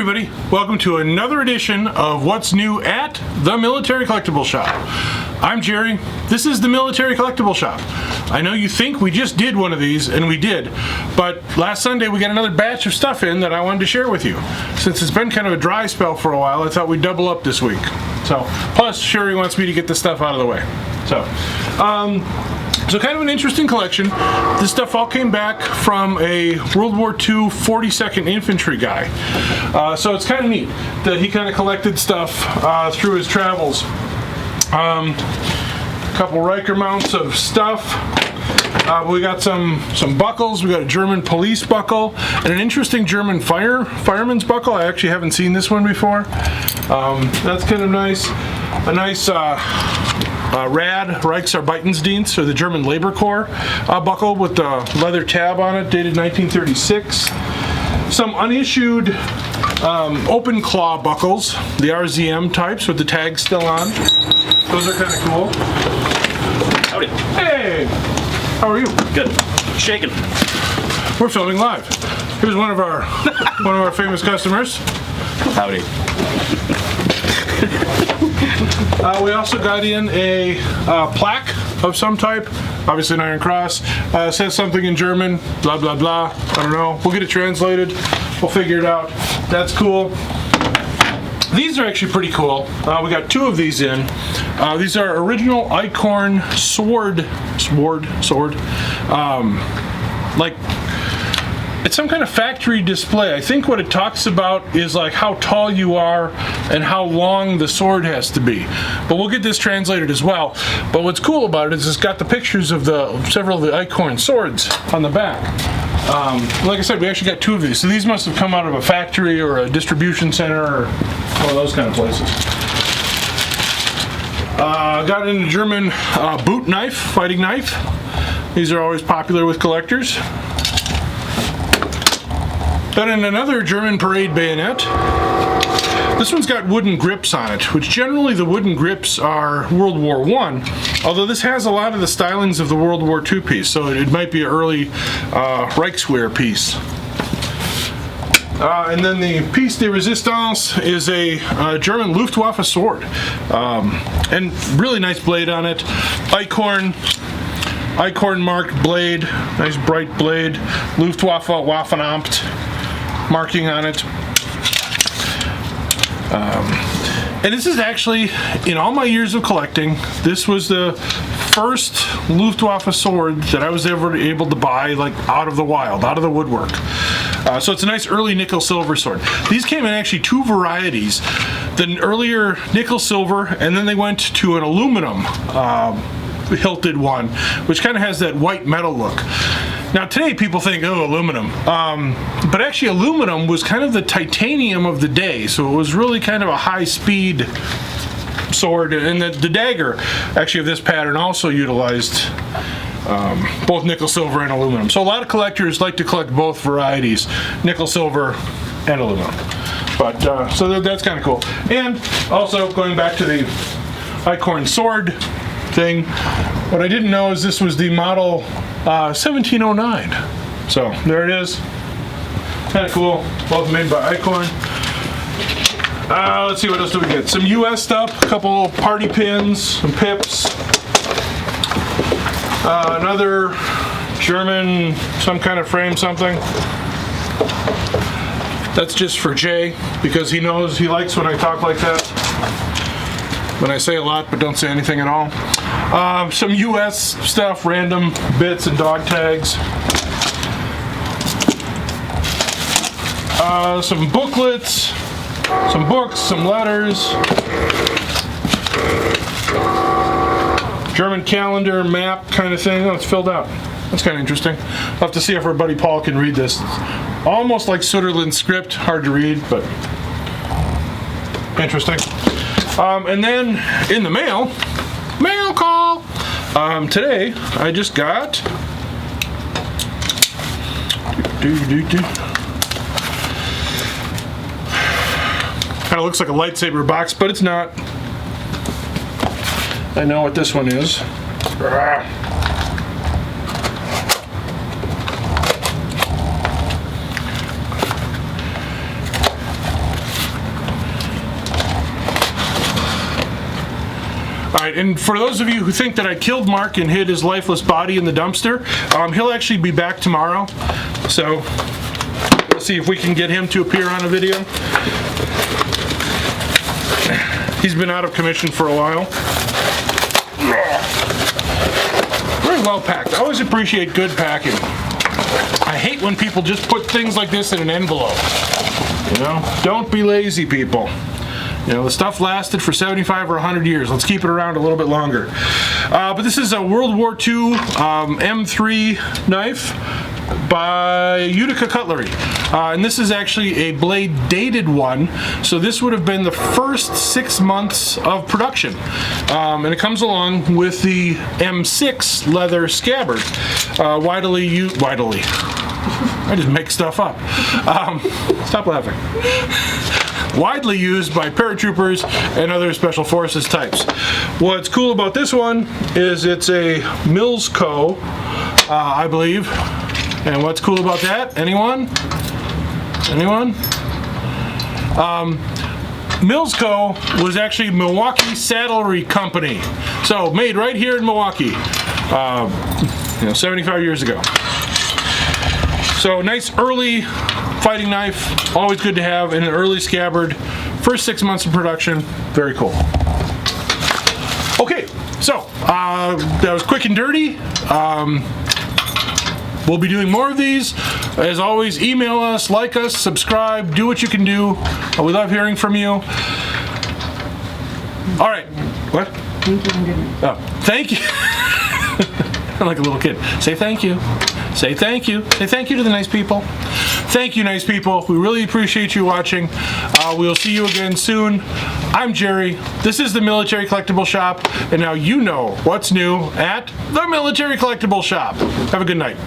everybody, welcome to another edition of What's New at the Military Collectible Shop. I'm Jerry, this is the Military Collectible Shop. I know you think we just did one of these, and we did, but last Sunday we got another batch of stuff in that I wanted to share with you. Since it's been kind of a dry spell for a while, I thought we'd double up this week. Plus Sherry wants me to get this stuff out of the way. So kind of an interesting collection. This stuff all came back from a World War II 42nd Infantry guy. So it's kind of neat that he kind of collected stuff through his travels. A couple Riker mounts of stuff. We got some buckles. We got a German police buckle and an interesting German fireman's buckle. I actually haven't seen this one before. That's kind of nice. A nice Rad Reichsarbeitsdienst, or the German Labor Corps buckle with the leather tab on it, dated 1936. Some unissued open claw buckles, the RZM types with the tags still on. Those are kind of cool. Howdy. Hey, how are you? Good. Shaking. We're filming live. Here's one of our famous customers. Howdy. We also got in a plaque of some type, obviously an Iron Cross. Says something in German, blah blah blah. I don't know. We'll get it translated. We'll figure it out. That's cool. These are actually pretty cool. We got two of these in. These are original Icorn sword. It's some kind of factory display. I think what it talks about is like how tall you are and how long the sword has to be. But we'll get this translated as well. But what's cool about it is it's got the pictures of several of the Icorn swords on the back. Like I said, we actually got two of these. So these must have come out of a factory or a distribution center or one of those kind of places. Got in a German boot knife, fighting knife. These are always popular with collectors. Got in another German parade bayonet. This one's got wooden grips on it, which generally the wooden grips are World War I, although this has a lot of the stylings of the World War II piece, so it might be an early Reichswehr piece. And then the piece de resistance is a German Luftwaffe Sword. And really nice blade on it. Icorn marked blade, nice bright blade. Luftwaffe Waffenamt marking on it. And this is actually, in all my years of collecting, this was the first Luftwaffe sword that I was ever able to buy, like out of the wild, out of the woodwork. So it's a nice early nickel silver sword. These came in actually two varieties. The earlier nickel silver, and then they went to an aluminum hilted one, which kind of has that white metal look. Now today people think, oh, aluminum. But actually aluminum was kind of the titanium of the day, so it was really kind of a high-speed sword, and the dagger actually of this pattern also utilized both nickel silver and aluminum. So a lot of collectors like to collect both varieties, nickel silver and aluminum. But so that's kind of cool. And also going back to the Icorn sword thing, what I didn't know is this was the model 1709. So there it is. Kind of cool. Both made by Icorn. Let's see, what else do we get? Some US stuff, a couple party pins, some pips. Another German, some kind of frame something. That's just for Jay, because he knows, he likes when I talk like that. When I say a lot but don't say anything at all. Some US stuff, random bits and dog tags. Some booklets, some books, some letters. German calendar, map kind of thing. Oh, it's filled out. That's kind of interesting. I'll have to see if our buddy Paul can read this. It's almost like Sutherland's script, hard to read, but interesting. And then in the mail call. Today I just got kind of looks like a lightsaber box, but it's not. I know what this one is. right, and for those of you who think that I killed Mark and hid his lifeless body in the dumpster, he'll actually be back tomorrow. So let's see if we can get him to appear on a video. He's been out of commission for a while. Very well packed. I always appreciate good packing. I hate when people just put things like this in an envelope. You know, don't be lazy, people. You know, the stuff lasted for 75 or 100 years. Let's keep it around a little bit longer. But this is a World War II M3 knife by Utica Cutlery. And this is actually a blade dated one. So this would have been the first 6 months of production. And it comes along with the M6 leather scabbard. Widely. I just make stuff up. Stop laughing. Widely used by paratroopers and other special forces types. What's cool about this one is it's a Mills Co., I believe. And what's cool about that? Anyone? Anyone? Mills Co. was actually Milwaukee Saddlery Company. So made right here in Milwaukee, 75 years ago. So nice early fighting knife, always good to have, and an early scabbard. First 6 months of production, very cool. Okay, so that was quick and dirty. We'll be doing more of these. As always, email us, like us, subscribe, do what you can do. We love hearing from you. All right, what? Oh, thank you. I'm like a little kid. Say thank you. Say thank you. Say thank you to the nice people. Thank you, nice people. We really appreciate you watching. We'll see you again soon. I'm Jerry. This is the Military Collectible Shop, and now you know what's new at the Military Collectible Shop. Have a good night.